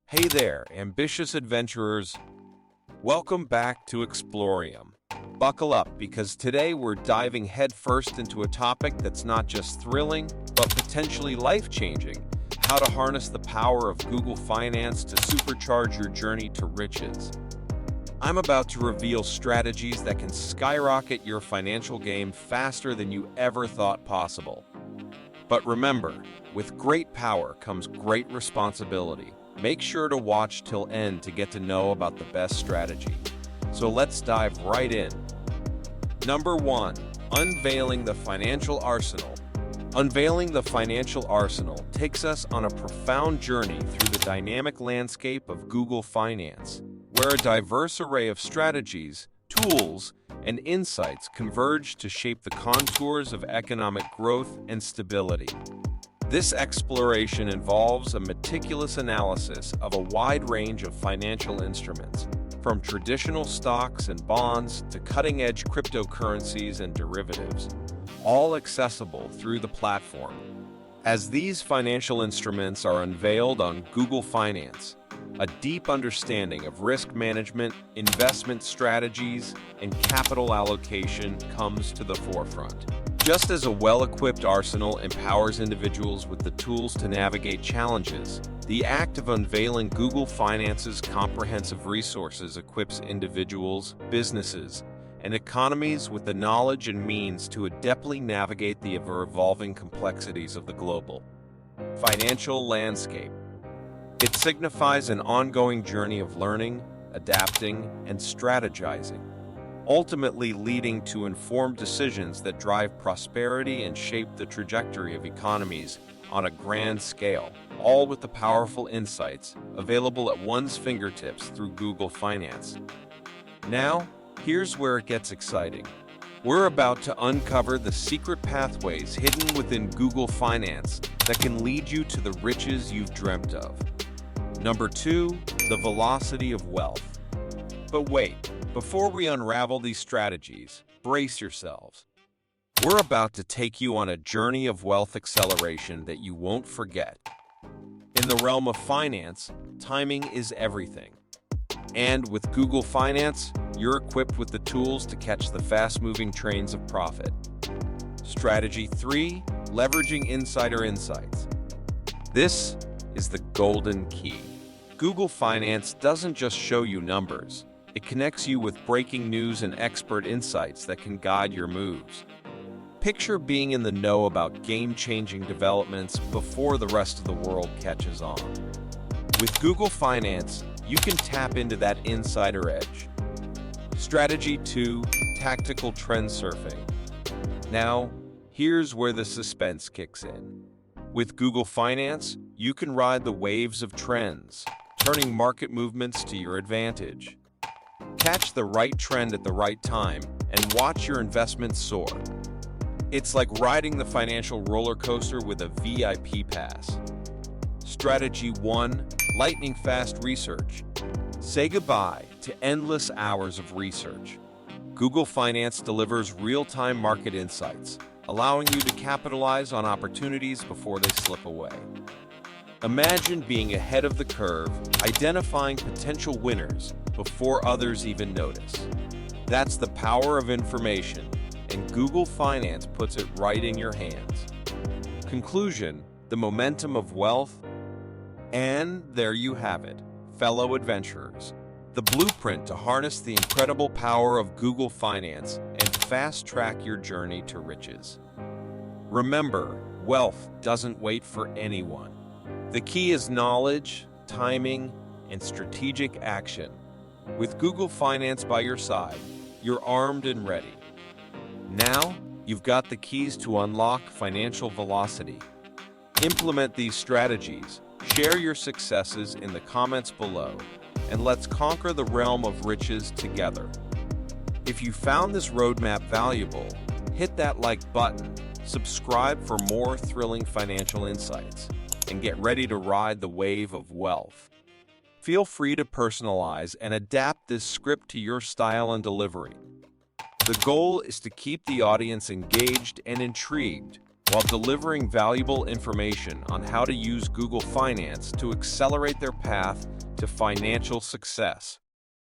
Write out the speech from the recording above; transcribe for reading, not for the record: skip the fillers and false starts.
Hey there, ambitious adventurers. Welcome back to Xplorium. Buckle up because today we're diving headfirst into a topic that's not just thrilling, but potentially life-changing: how to harness the power of Google Finance to supercharge your journey to riches. I'm about to reveal strategies that can skyrocket your financial game faster than you ever thought possible. But remember, with great power comes great responsibility. Make sure to watch till end to get to know about the best strategy. So let's dive right in. Number 1. Unveiling the financial arsenal. Unveiling the financial arsenal takes us on a profound journey through the dynamic landscape of Google Finance, where a diverse array of strategies, tools, and insights converge to shape the contours of economic growth and stability. This exploration involves a meticulous analysis of a wide range of financial instruments, from traditional stocks and bonds to cutting-edge cryptocurrencies and derivatives, all accessible through the platform. As these financial instruments are unveiled on Google Finance, a deep understanding of risk management, investment strategies, and capital allocation comes to the forefront. Just as a well-equipped arsenal empowers individuals with the tools to navigate challenges, the act of unveiling Google Finance's comprehensive resources equips individuals, businesses, and economies with the knowledge and means to adeptly navigate the ever-evolving complexities of the global financial landscape. It signifies an ongoing journey of learning, adapting, and strategizing, ultimately leading to informed decisions that drive prosperity and shape the trajectory of economies on a grand scale, all with the powerful insights available at one's fingertips through Google Finance. Now, here's where it gets exciting. We're about to uncover the secret pathways hidden within Google Finance that can lead you to the riches you've dreamt of. Number 2, the velocity of wealth. But wait, before we unravel these strategies, brace yourselves. We're about to take you on a journey of wealth acceleration that you won't forget. In the realm of finance, timing is everything. And with Google Finance, you're equipped with the tools to catch the fast-moving trains of profit. Strategy 3, leveraging insider insights. This is the golden key. Google Finance doesn't just show you numbers. It connects you with breaking news and expert insights that can guide your moves. Picture being in the know about game-changing developments before the rest of the world catches on. With Google Finance, you can tap into that insider edge. Strategy 2, tactical trend surfing. Now, here's where the suspense kicks in. With Google Finance, you can ride the waves of trends, turning market movements to your advantage. Catch the right trend at the right time and watch your investments soar. It's like riding the financial roller coaster with a VIP pass. Strategy 1, lightning-fast research. Say goodbye to endless hours of research. Google Finance delivers real-time market insights, allowing you to capitalize on opportunities before they slip away. Imagine being ahead of the curve, identifying potential winners before others even notice. That's the power of information, and Google Finance puts it right in your hands. Conclusion: the momentum of wealth. And there you have it, fellow adventurers. The blueprint to harness the incredible power of Google Finance and fast-track your journey to riches. Remember, wealth doesn't wait for anyone. The key is knowledge, timing, and strategic action. With Google Finance by your side, you're armed and ready. Now, you've got the keys to unlock financial velocity. Implement these strategies, share your successes in the comments below, and let's conquer the realm of riches together. If you found this roadmap valuable, hit that like button, subscribe for more thrilling financial insights, and get ready to ride the wave of wealth. Feel free to personalize and adapt this script to your style and delivery. The goal is to keep the audience engaged and intrigued while delivering valuable information on how to use Google Finance to accelerate their path to financial success.